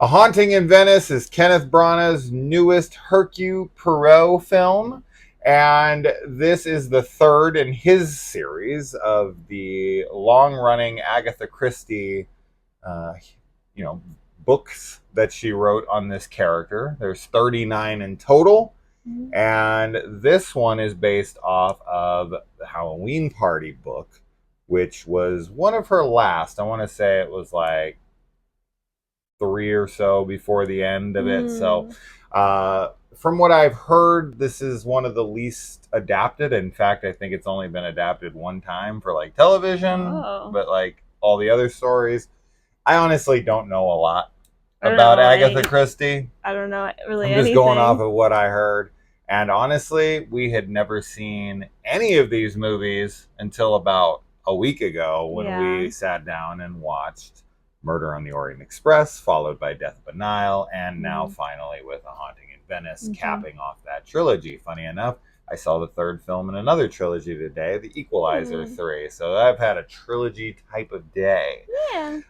A Haunting in Venice is Kenneth Branagh's newest Hercule Poirot film. And this is the third in his series of the long-running Agatha Christie, uh, you know, books that she wrote on this character. There's 39 in total. And this one is based off of the Halloween Party book, which was one of her last. I want to say it was like 3 or so before the end of it. So, from what I've heard, this is one of the least adapted. In fact, I think it's only been adapted one time for like television, but like all the other stories, I honestly don't know a lot about Agatha Christie. I don't know really I'm just going off of what I heard. And honestly, we had never seen any of these movies until about a week ago when we sat down and watched Murder on the Orient Express, followed by Death of a Nile, and now finally with A Haunting in Venice, capping off that trilogy. Funny enough, I saw the third film in another trilogy today, The Equalizer 3. So I've had a trilogy type of day. Yeah.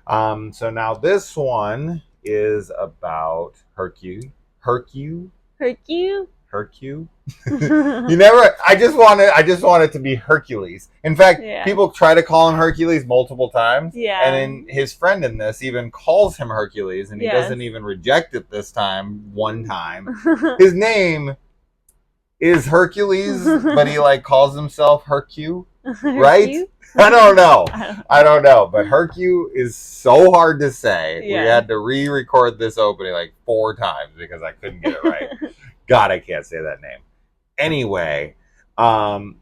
So now this one is about Hercule. You never. I just want it to be Hercules. In fact, people try to call him Hercules multiple times. Yeah. And then his friend in this even calls him Hercules, and he doesn't even reject it this time. One time, his name is Hercules, but he like calls himself Hercule, right? I don't know. But Hercule is so hard to say. We had to re-record this opening like 4 times because I couldn't get it right. God, I can't say that name. Anyway,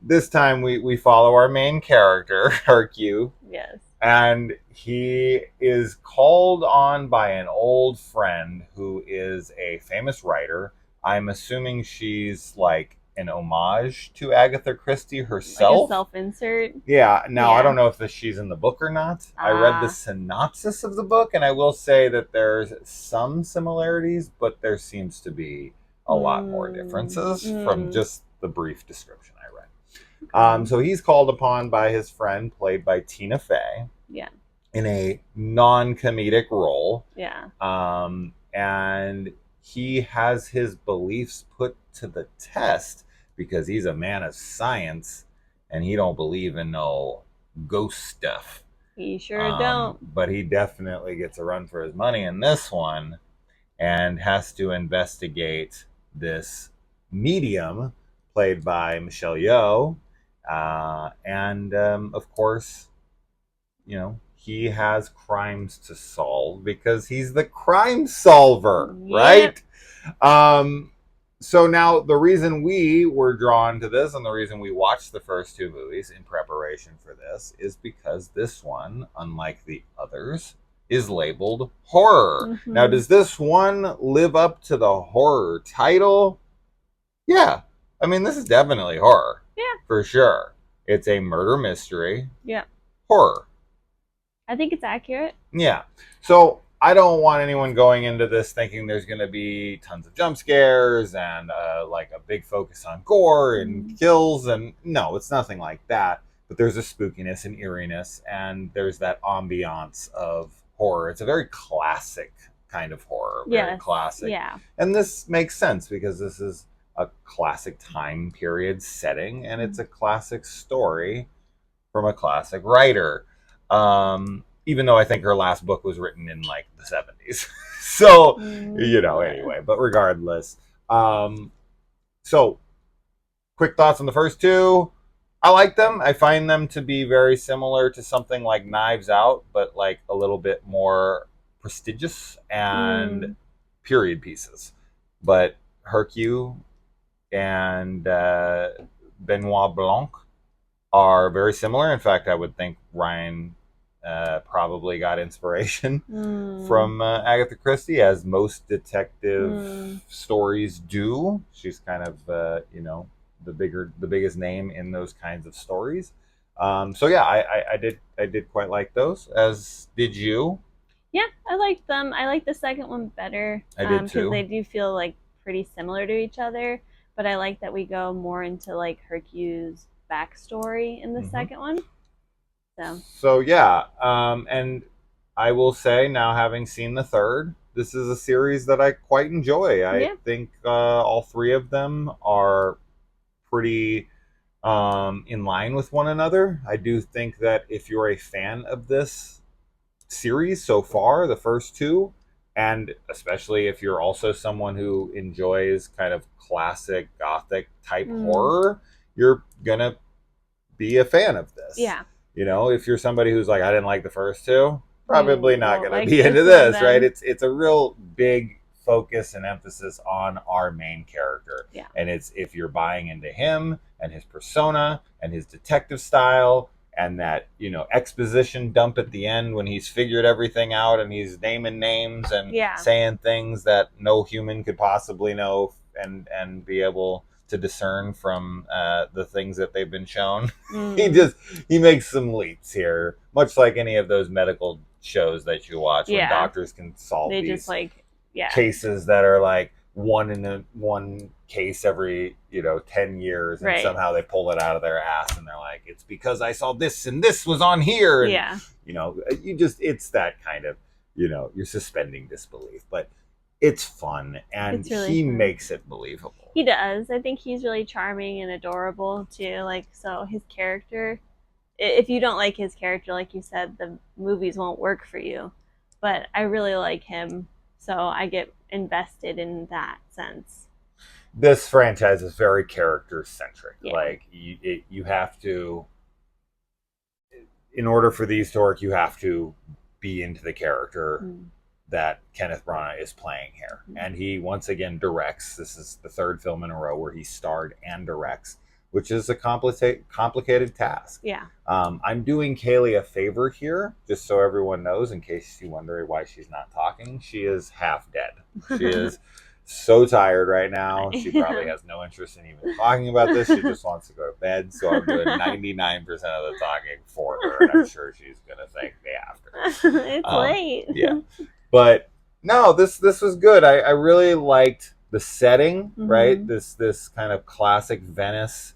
this time we follow our main character, Hercule. Yes. And he is called on by an old friend who is a famous writer. I'm assuming she's like an homage to Agatha Christie herself. Like a self-insert. Yeah. Now, I don't know if she's in the book or not. I read the synopsis of the book, and I will say that there's some similarities, but there seems to be a lot more differences from just the brief description I read. So he's called upon by his friend, played by Tina Fey. Yeah. In a non-comedic role. Yeah. And he has his beliefs put to the test because he's a man of science and he don't believe in no ghost stuff. He sure don't. But he definitely gets a run for his money in this one and has to investigate this medium played by Michelle Yeoh. And of course, you know, he has crimes to solve because he's the crime solver, right? So now the reason we were drawn to this and the reason we watched the first 2 movies in preparation for this is because this one, unlike the others, is labeled horror. Now, does this one live up to the horror title? Yeah. I mean, this is definitely horror. Yeah. For sure. It's a murder mystery. Yeah. Horror. I think it's accurate. Yeah. So I don't want anyone going into this thinking there's going to be tons of jump scares and like a big focus on gore and kills. And no, it's nothing like that. But there's a spookiness and eeriness, and there's that ambiance of horror. It's a very classic kind of horror. Very classic. Yeah. And this makes sense because this is a classic time period setting, and it's a classic story from a classic writer. Even though I think her last book was written in like the 70s. So, you know, anyway, but regardless. So, quick thoughts on the first 2. I like them. I find them to be very similar to something like Knives Out, but like a little bit more prestigious and period pieces. But Hercule and Benoit Blanc are very similar. In fact, I would think Ryan probably got inspiration from Agatha Christie, as most detective stories do. She's kind of, you know, the biggest name in those kinds of stories. So yeah, I did quite like those. As did you? Yeah, I liked them. I like the second one better. I did too. Because they do feel like pretty similar to each other. But I like that we go more into like Hercule's backstory in the second one. So yeah, and I will say now, having seen the third, this is a series that I quite enjoy. I Yeah. think all three of them are pretty in line with one another. I do think that if you're a fan of this series so far, the first two, and especially if you're also someone who enjoys kind of classic gothic type horror, you're gonna be a fan of this. Yeah. You know, if you're somebody who's like, I didn't like the first two, probably not won't gonna like be this into one this, then. right? It's a real big focus and emphasis on our main character. Yeah. And it's if you're buying into him and his persona and his detective style and that, you know, exposition dump at the end when he's figured everything out and he's naming names and Yeah. saying things that no human could possibly know and be able to discern from the things that they've been shown. He makes some leaps here, much like any of those medical shows that you watch when doctors can solve They these just like cases that are like one case every 10 years, and Right. somehow they pull it out of their ass and they're like, it's because I saw this and this was on here, and Yeah. it's that kind of, you're suspending disbelief, but it's fun, and It's really he fun. makes it believable. He does. I think he's really charming and adorable too. Like, so his character, if you don't like his character, like you said, the movies won't work for you. But I really like him, so I get invested in that sense. This franchise is very character centric. Yeah. Like you have to, in order for these to work, you have to be into the character that Kenneth Branagh is playing here. And he once again directs. This is the third film in a row where he starred and directs, which is a complicated task. Yeah. I'm doing Kaylee a favor here, just so everyone knows, in case you wonder why she's not talking. She is half dead. She is so tired right now. She probably has no interest in even talking about this. She just wants to go to bed. So I'm doing 99% of the talking for her, and I'm sure she's going to thank me after. It's late. Yeah. But no, this was good. I really liked the setting, right? This kind of classic Venice,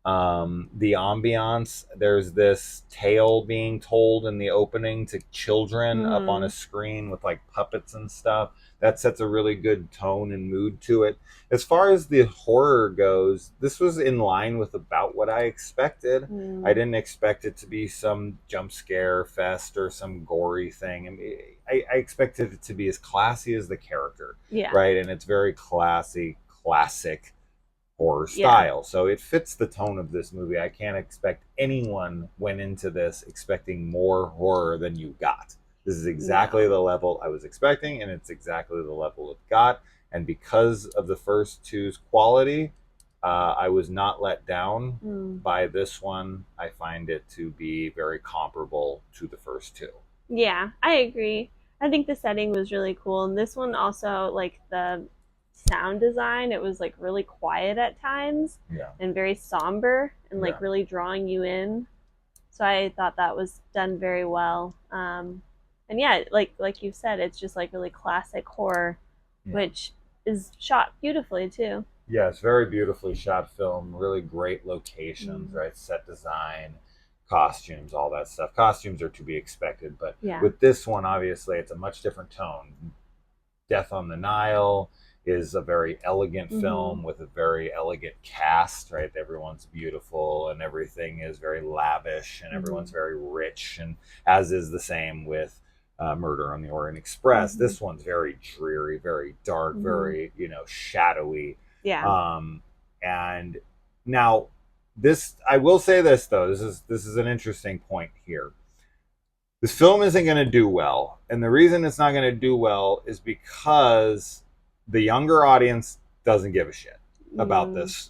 the ambiance. There's this tale being told in the opening to children up on a screen with like puppets and stuff. That sets a really good tone and mood to it. As far as the horror goes, this was in line with about what I expected. I didn't expect it to be some jump scare fest or some gory thing. I mean, I expected it to be as classy as the character, right? And it's very classy, classic horror style. So it fits the tone of this movie. I can't expect anyone went into this expecting more horror than you got. This is exactly the level I was expecting, and it's exactly the level it got. And because of the first two's quality, I was not let down by this one. I find it to be very comparable to the first two. Yeah, I agree. I think the setting was really cool. And this one also, like the sound design, it was like really quiet at times and very somber and like really drawing you in. So I thought that was done very well. And yeah, like you said, it's just like really classic horror, which is shot beautifully too. Yeah, it's very beautifully shot film, really great locations, right? Set design, costumes, all that stuff. Costumes are to be expected, but with this one, obviously, it's a much different tone. Death on the Nile is a very elegant film with a very elegant cast, right? Everyone's beautiful and everything is very lavish and everyone's very rich, and as is the same with Murder on the Orient Express. This one's very dreary, very dark, very, shadowy. And now this, I will say this though, this is an interesting point here. This film isn't going to do well, and the reason it's not going to do well is because the younger audience doesn't give a shit about this,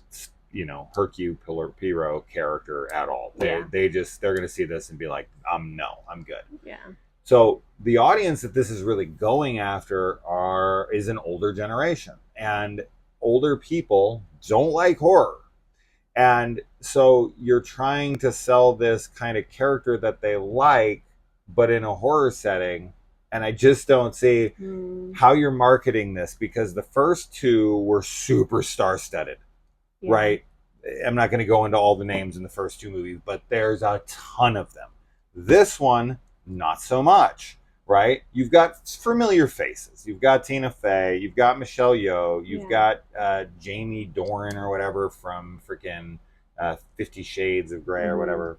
Hercule Poirot character at all. They're going to see this and be like, no, I'm good. Yeah. So the audience that this is really going after is an older generation, and older people don't like horror. And so you're trying to sell this kind of character that they like, but in a horror setting. And I just don't see how you're marketing this, because the first two were super star-studded, right? I'm not going to go into all the names in the first two movies, but there's a ton of them. This one, not so much, right? You've got familiar faces. You've got Tina Fey. You've got Michelle Yeoh. You've got Jamie Dornan or whatever from freaking 50 Shades of Grey or whatever.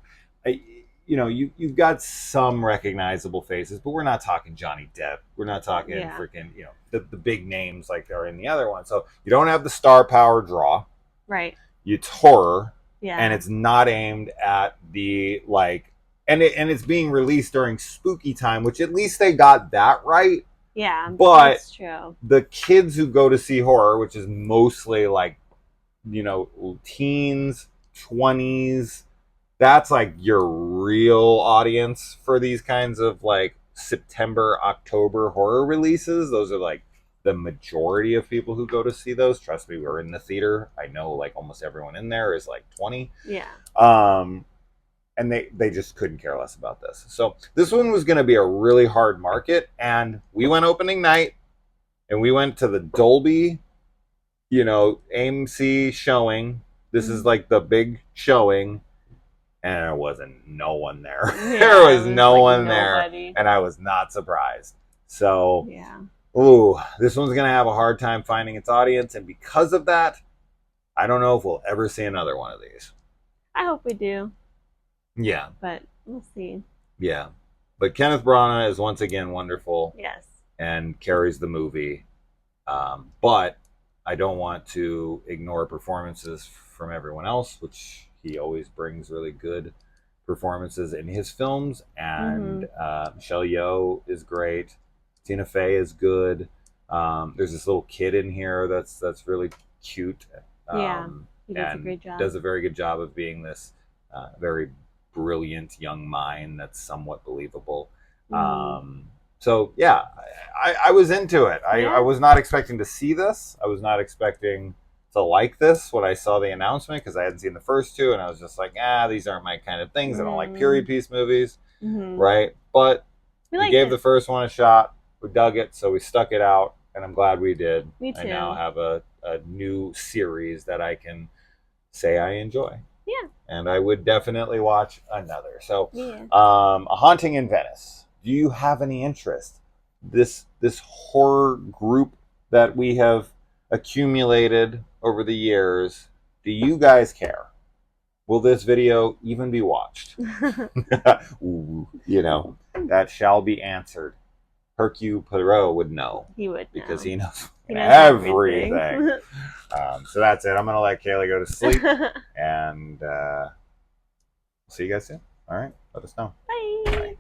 You've got some recognizable faces, but we're not talking Johnny Depp. We're not talking freaking, the big names like are in the other one. So you don't have the star power draw. Right. It's horror. Yeah. And it's not aimed at the and it's being released during spooky time, which at least they got that right. Yeah, but that's true. The kids who go to see horror, which is mostly teens, 20s, that's like your real audience for these kinds of September, October horror releases. Those are the majority of people who go to see those. Trust me, we're in the theater. I know almost everyone in there is 20. Yeah. And they just couldn't care less about this. So this one was going to be a really hard market. And we went opening night and we went to the Dolby, AMC showing. This is the big showing. And there wasn't no one there. Yeah, there was no one nobody there. And I was not surprised. So, yeah. Ooh, this one's going to have a hard time finding its audience. And because of that, I don't know if we'll ever see another one of these. I hope we do. Yeah. But we'll see. Yeah. But Kenneth Branagh is once again wonderful. Yes. And carries the movie. But I don't want to ignore performances from everyone else, which he always brings really good performances in his films. And Michelle Yeoh is great. Tina Fey is good. There's this little kid in here that's really cute. He does a great job. Does a very good job of being this very brilliant young mind that's somewhat believable. So yeah, I was into it. I was not expecting to see this. I was not expecting to like this when I saw the announcement because I hadn't seen the first two, and I was just like, these aren't my kind of things. I don't like period piece movies, right? But we gave the first one a shot. We dug it, so we stuck it out, and I'm glad we did. Me too. I now have a new series that I can say I enjoy. Yeah. And I would definitely watch another. So, A Haunting in Venice. Do you have any interest? This horror group that we have accumulated over the years, do you guys care? Will this video even be watched? Ooh, that shall be answered. Hercule Poirot would know. He would know. Because he knows everything. So that's it. I'm going to let Kaylee go to sleep. And see you guys soon. All right. Let us know. Bye.